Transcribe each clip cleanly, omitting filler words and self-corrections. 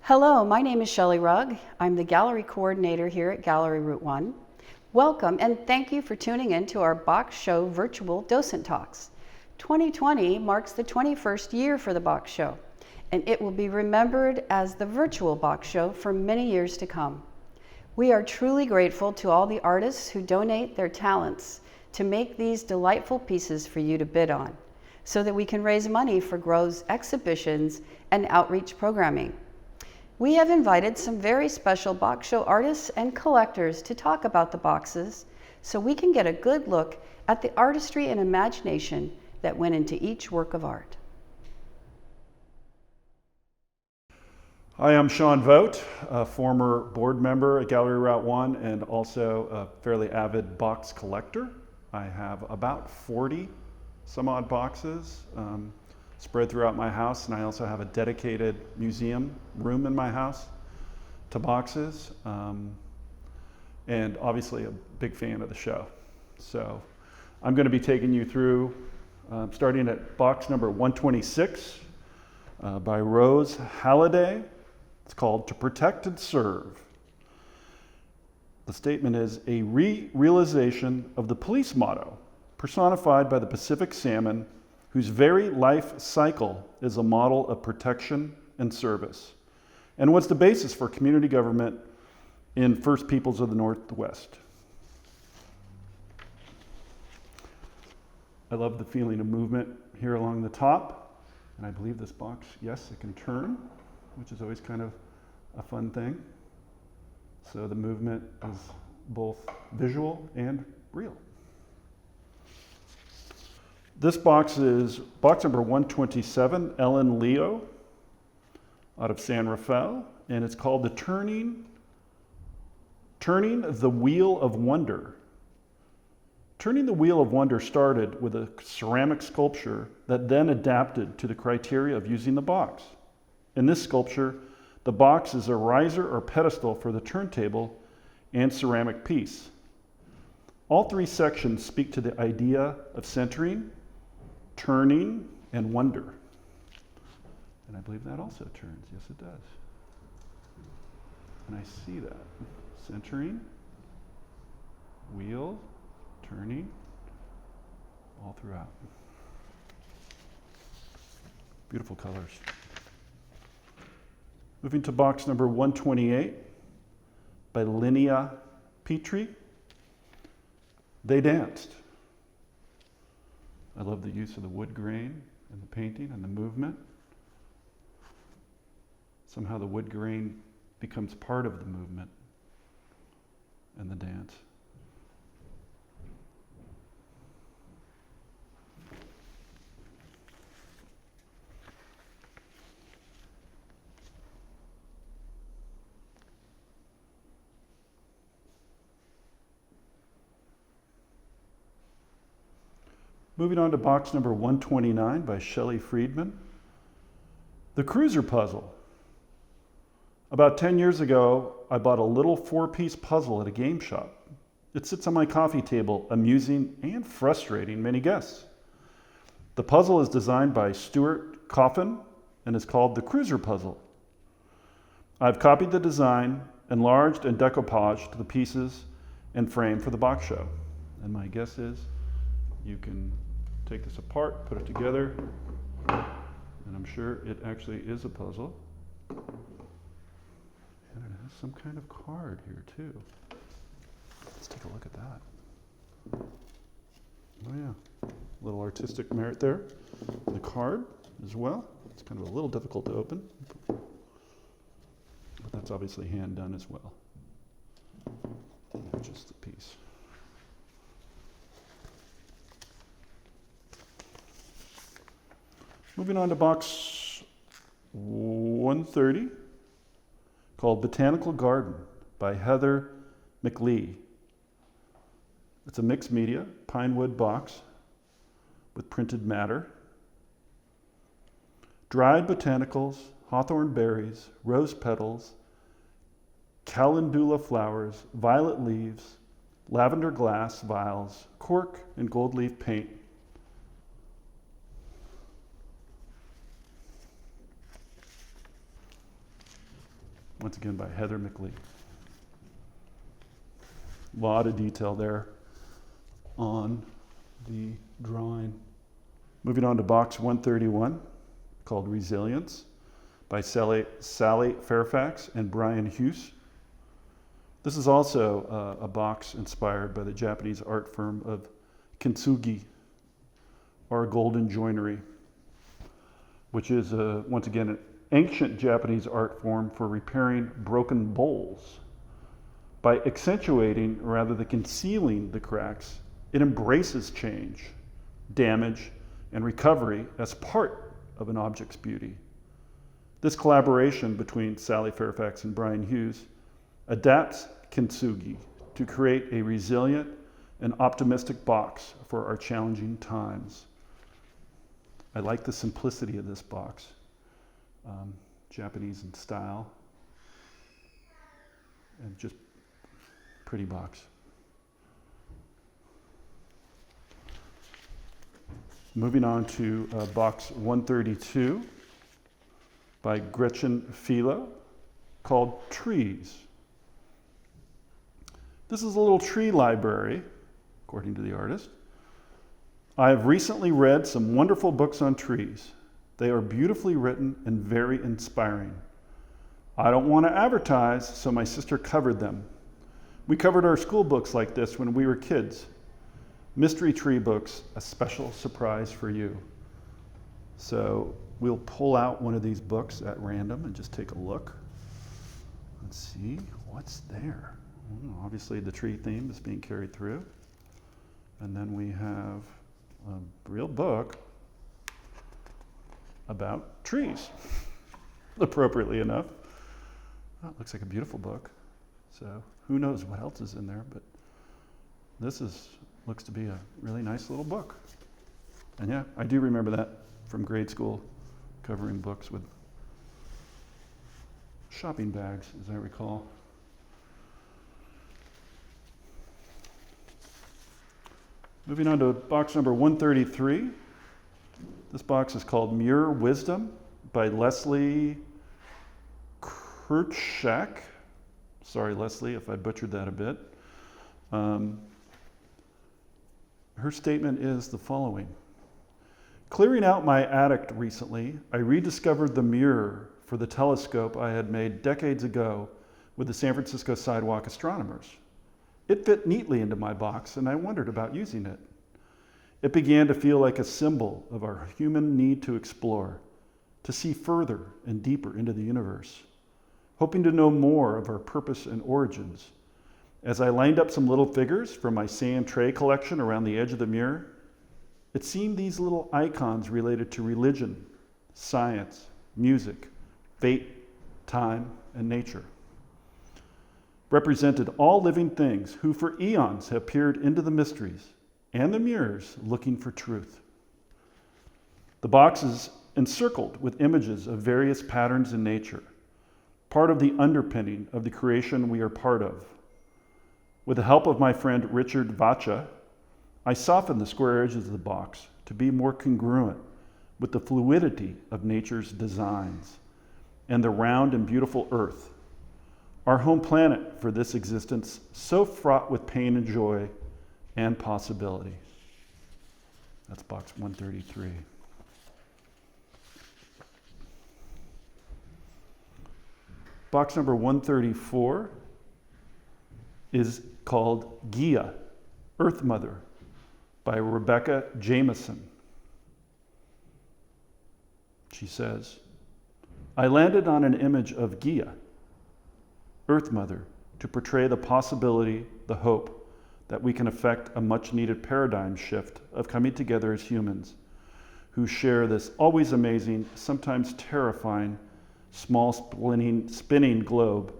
Hello, my name is Shelley Rugg. I'm the gallery coordinator here at Gallery Route 1. Welcome and thank you for tuning in to our Box Show virtual Docent Talks. 2020 marks the 21st year for the Box Show, and it will be remembered as the virtual Box Show for many years to come. We are truly grateful to all the artists who donate their talents to make these delightful pieces for you to bid on, so that we can raise money for GROW's exhibitions and outreach programming. We have invited some very special box show artists and collectors to talk about the boxes so we can get a good look at the artistry and imagination that went into each work of art. Hi, I'm Sean Vogt, a former board member at Gallery Route 1 and also a fairly avid box collector. I have about 40 some odd boxes spread throughout my house, and I also have a dedicated museum room in my house to boxes, and obviously a big fan of the show. So I'm going to be taking you through, starting at box number 126 by Rose Halliday. It's called To Protect and Serve. The statement is a realization of the police motto, personified by the Pacific salmon, whose very life cycle is a model of protection and service, and was the basis for community government in First Peoples of the Northwest. I love the feeling of movement here along the top, and I believe this box, yes, it can turn, which is always kind of a fun thing. So the movement is both visual and real. This box is box number 127, Ellen Leo, out of San Rafael, and it's called the Turning the Wheel of Wonder. Turning the Wheel of Wonder started with a ceramic sculpture that then adapted to the criteria of using the box. In this sculpture, the box is a riser or pedestal for the turntable and ceramic piece. All three sections speak to the idea of centering, turning, and wonder. And I believe that also turns. Yes, it does. And I see that. Centering, wheel, turning, all throughout. Beautiful colors. Moving to box number 128 by Linea Petri. They Danced. I love the use of the wood grain and the painting and the movement. Somehow the wood grain becomes part of the movement and the dance. Moving on to box number 129 by Shelley Friedman. The Cruiser Puzzle. About 10 years ago, I bought a little 4-piece puzzle at a game shop. It sits on my coffee table, amusing and frustrating many guests. The puzzle is designed by Stuart Coffin and is called the Cruiser Puzzle. I've copied the design, enlarged and decoupaged the pieces and frame for the box show. And my guess is you can take this apart, put it together, and I'm sure it actually is a puzzle. And it has some kind of card here too. Let's take a look at that. Oh yeah, a little artistic merit there. The card as well. It's kind of a little difficult to open, but that's obviously hand done as well. Just the piece. Moving on to box 130, called Botanical Garden by Heather McLee. It's a mixed media, pine wood box with printed matter. Dried botanicals, hawthorn berries, rose petals, calendula flowers, violet leaves, lavender glass vials, cork, and gold leaf paint. once again by Heather McLeod. A lot of detail there on the drawing. Moving on to box 131, called Resilience, by Sally Fairfax and Brian Hughes. This is also a box inspired by the Japanese art form of kintsugi, or golden joinery, which is, once again, an ancient Japanese art form for repairing broken bowls. By accentuating rather than concealing the cracks, it embraces change, damage, and recovery as part of an object's beauty. This collaboration between Sally Fairfax and Brian Hughes adapts kintsugi to create a resilient and optimistic box for our challenging times. I like the simplicity of this box, Japanese in style, and just pretty box. Moving on to box 132 by Gretchen Philo, called Trees. This is a little tree library, according to the artist. I have recently read some wonderful books on trees. They are beautifully written and very inspiring. I don't want to advertise, so my sister covered them. We covered our school books like this when we were kids. Mystery tree books, a special surprise for you. So we'll pull out one of these books at random and just take a look. Let's see, what's there? Obviously the tree theme is being carried through. And then we have a real book about trees, appropriately enough. Oh, it looks like a beautiful book. So who knows what else is in there, but this looks to be a really nice little book. And yeah, I do remember that from grade school, covering books with shopping bags, as I recall. Moving on to box number 133. This box is called Muir Wisdom by Leslie Kirchak. Sorry, Leslie, if I butchered that a bit. Her statement is the following. Clearing out my attic recently, I rediscovered the mirror for the telescope I had made decades ago with the San Francisco Sidewalk astronomers. It fit neatly into my box, and I wondered about using it. It began to feel like a symbol of our human need to explore, to see further and deeper into the universe, hoping to know more of our purpose and origins. As I lined up some little figures from my sand tray collection around the edge of the mirror, it seemed these little icons related to religion, science, music, fate, time, and nature represented all living things who for eons have peered into the mysteries and the mirrors looking for truth. The box is encircled with images of various patterns in nature, part of the underpinning of the creation we are part of. With the help of my friend Richard Vacha, I softened the square edges of the box to be more congruent with the fluidity of nature's designs and the round and beautiful earth, our home planet for this existence so fraught with pain and joy and possibility. That's box 133. Box number 134 is called Gaia, Earth Mother, by Rebecca Jameson. She says, I landed on an image of Gaia, Earth Mother, to portray the possibility, the hope, that we can effect a much-needed paradigm shift of coming together as humans who share this always amazing, sometimes terrifying, small spinning globe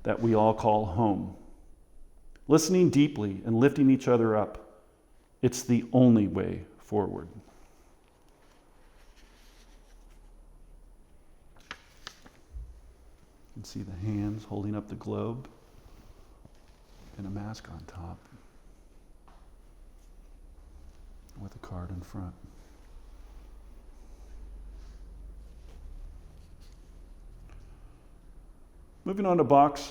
that we all call home. Listening deeply and lifting each other up, it's the only way forward. You can see the hands holding up the globe and a mask on top with a card in front. Moving on to box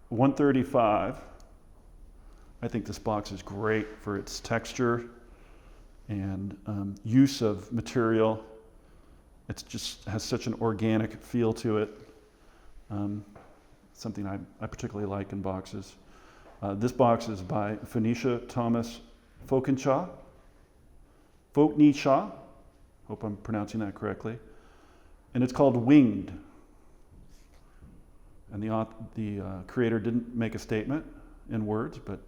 135. I think this box is great for its texture and use of material. It just has such an organic feel to it. Something I particularly like in boxes. This box is by Phoenicia Thomas Fokinshaw. Fokinshaw, hope I'm pronouncing that correctly. And it's called Winged. And the creator didn't make a statement in words, but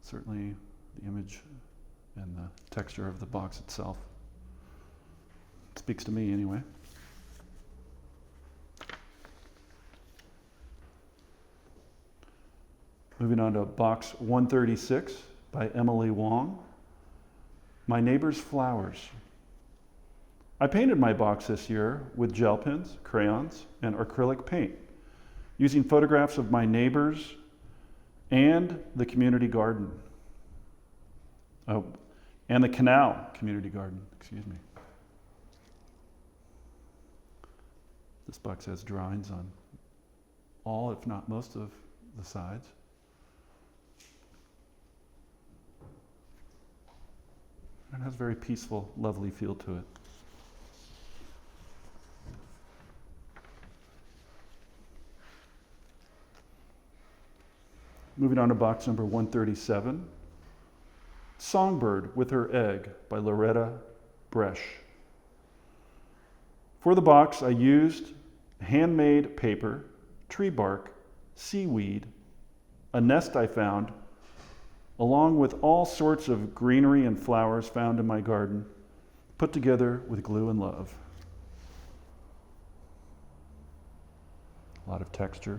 certainly the image and the texture of the box itself speaks to me anyway. Moving on to box 136 by Emily Wong. My Neighbor's Flowers. I painted my box this year with gel pens, crayons, and acrylic paint, using photographs of my neighbors and the community garden. Oh, and the canal community garden, excuse me. This box has drawings on all, if not most, of the sides. And it has a very peaceful, lovely feel to it. Moving on to box number 137. Songbird with Her Egg by Loretta Bresch. For the box, I used handmade paper, tree bark, seaweed, a nest I found, along with all sorts of greenery and flowers found in my garden, put together with glue and love. A lot of texture.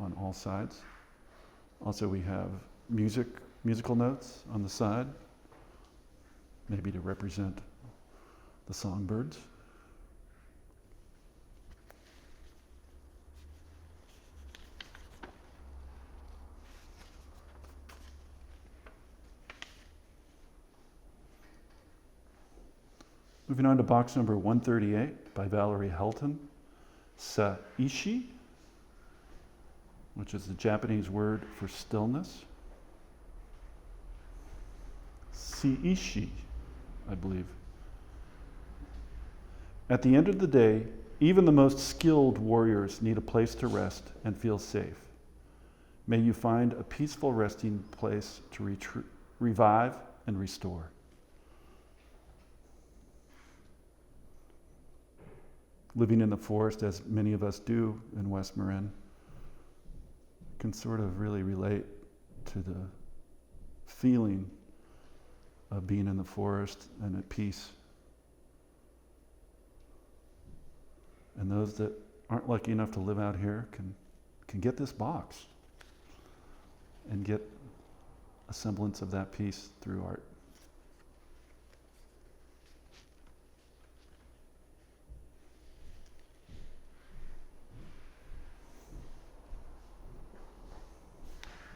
On all sides. Also, we have musical notes on the side, maybe to represent the songbirds. Moving on to box number 138 by Valerie Helton, Saishi, which is the Japanese word for stillness. Saishi, I believe. At the end of the day, even the most skilled warriors need a place to rest and feel safe. May you find a peaceful resting place to revive and restore. Living in the forest, as many of us do in West Marin, can sort of really relate to the feeling of being in the forest and at peace. And those that aren't lucky enough to live out here can get this box and get a semblance of that peace through art.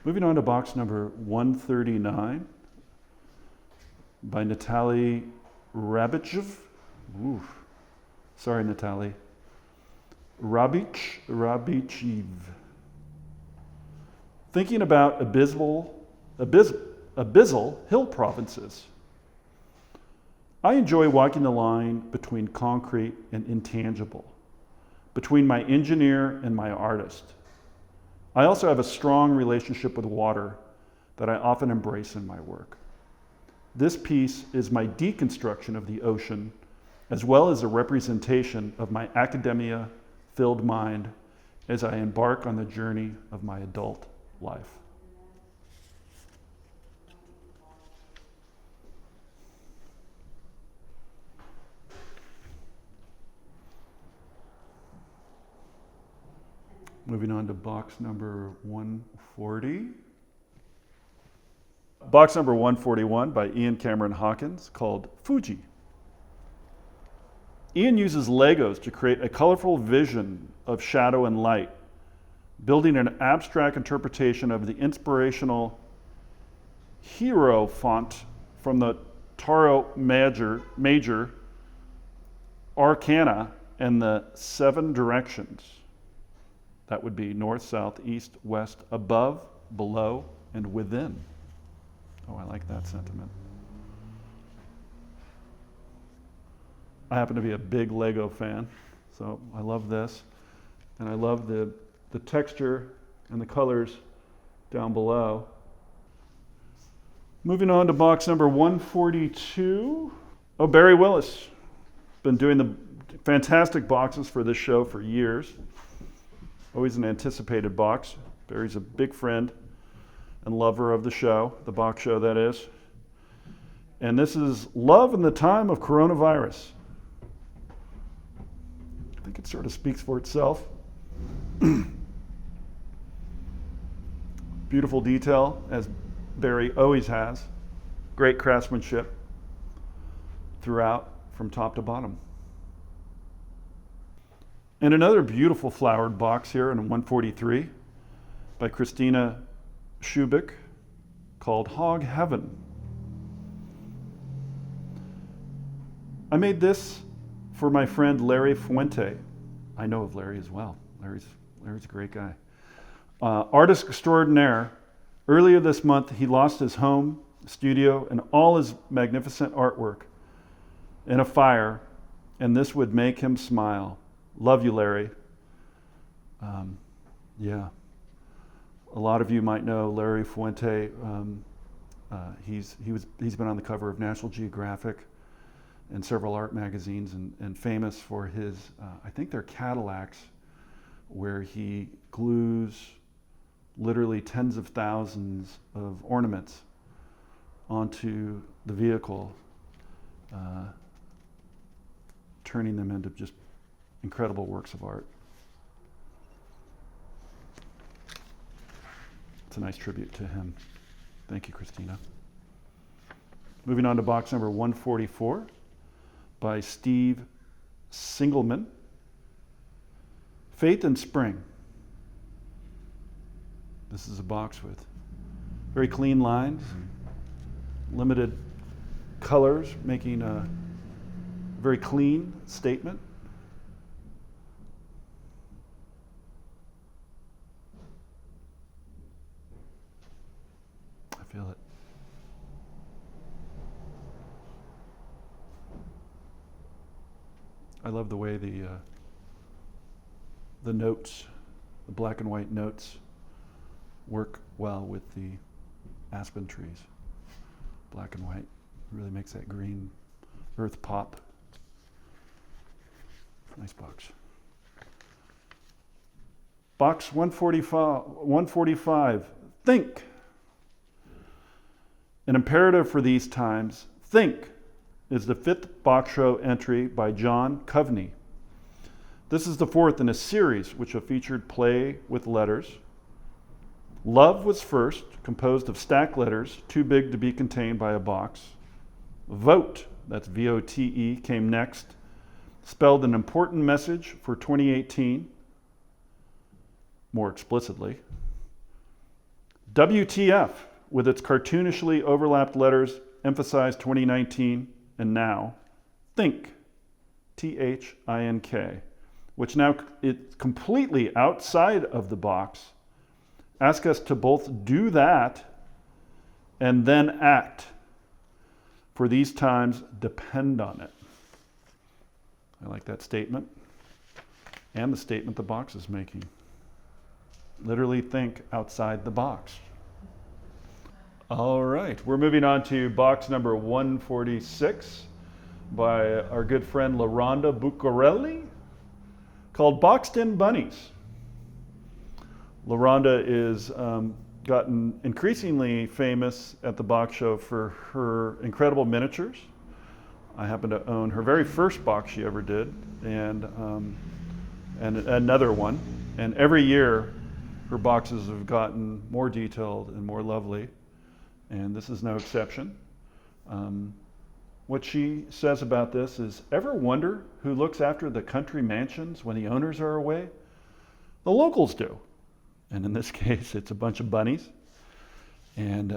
Moving on to box number 139 by Natalie Rabichev. Ooh, sorry, Natalie. Rabichev. Thinking about abyssal hill provinces. I enjoy walking the line between concrete and intangible, between my engineer and my artist. I also have a strong relationship with water that I often embrace in my work. This piece is my deconstruction of the ocean, as well as a representation of my academia-filled mind as I embark on the journey of my adult life. Moving on to box number 140. Box number 141 by Ian Cameron Hawkins, called Fuji. Ian uses Legos to create a colorful vision of shadow and light, building an abstract interpretation of the inspirational hero font from the Tarot Major Arcana and the 7 directions. That would be north, south, east, west, above, below, and within. Oh, I like that sentiment. I happen to be a big Lego fan, so I love this. And I love the texture and the colors down below. Moving on to box number 142. Oh, Barry Willis. Been doing the fantastic boxes for this show for years. Always an anticipated box. Barry's a big friend and lover of the show, the box show that is. And this is Love in the Time of Coronavirus. I think it sort of speaks for itself. Beautiful detail, as Barry always has. Great craftsmanship throughout, from top to bottom. And another beautiful flowered box here in 143 by Christina Schubik called Hog Heaven. I made this for my friend Larry Fuente. I know of Larry as well. Larry's a great guy. Artist extraordinaire. Earlier this month, he lost his home, studio, and all his magnificent artwork in a fire, and this would make him smile. Love you, Larry. Yeah. A lot of you might know Larry Fuente. He's been on the cover of National Geographic and several art magazines, and famous for his, I think they're Cadillacs, where he glues literally tens of thousands of ornaments onto the vehicle, turning them into just incredible works of art. It's a nice tribute to him. Thank you, Christina. Moving on to box number 144 by Steve Singelman. Faith in Spring. This is a box with very clean lines, limited colors, making a very clean statement. I feel it. I love the way the notes, the black and white notes, work well with the aspen trees. Black and white really makes that green earth pop. Nice box. Box 145. Think. An imperative for these times. Think is the 5th box show entry by John Coveney. This is the 4th in a series which have featured play with letters. Love was first, composed of stacked letters, too big to be contained by a box. Vote, that's V-O-T-E, came next, spelled an important message for 2018, more explicitly. WTF, with its cartoonishly overlapped letters, emphasized 2019 and now. Think, T-H-I-N-K, which now is completely outside of the box. Ask us to both do that and then act. For these times, depend on it. I like that statement. And the statement the box is making. Literally think outside the box. All right, we're moving on to box number 146 by our good friend LaRonda Buccarelli, called Boxed In Bunnies. LaRonda is gotten increasingly famous at the box show for her incredible miniatures. I happen to own her very first box she ever did, and another one. And every year, her boxes have gotten more detailed and more lovely, and this is no exception. What she says about this is, ever wonder who looks after the country mansions when the owners are away? The locals do. And in this case, it's a bunch of bunnies. And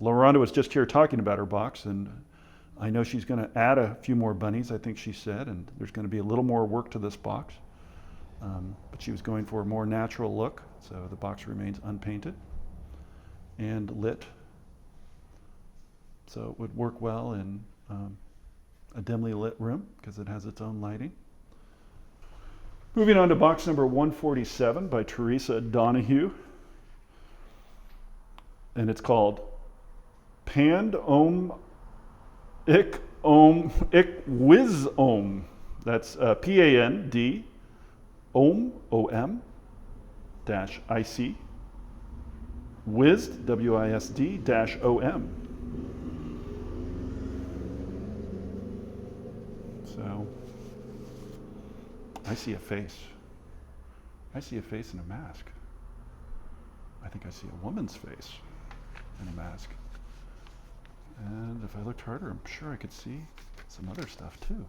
LaRonda was just here talking about her box, and I know she's going to add a few more bunnies, I think she said, and there's going to be a little more work to this box. But she was going for a more natural look, so the box remains unpainted and lit. So it would work well in a dimly lit room because it has its own lighting. Moving on to box number 147 by Teresa Donahue. And it's called Pand Om Ik Om Ik Wiz Om. That's P-A-N-D Om O-M dash I-C Wisd W-I-S-D dash O-M. So I see a face. I see a face in a mask. I think I see a woman's face in a mask. And if I looked harder, I'm sure I could see some other stuff too.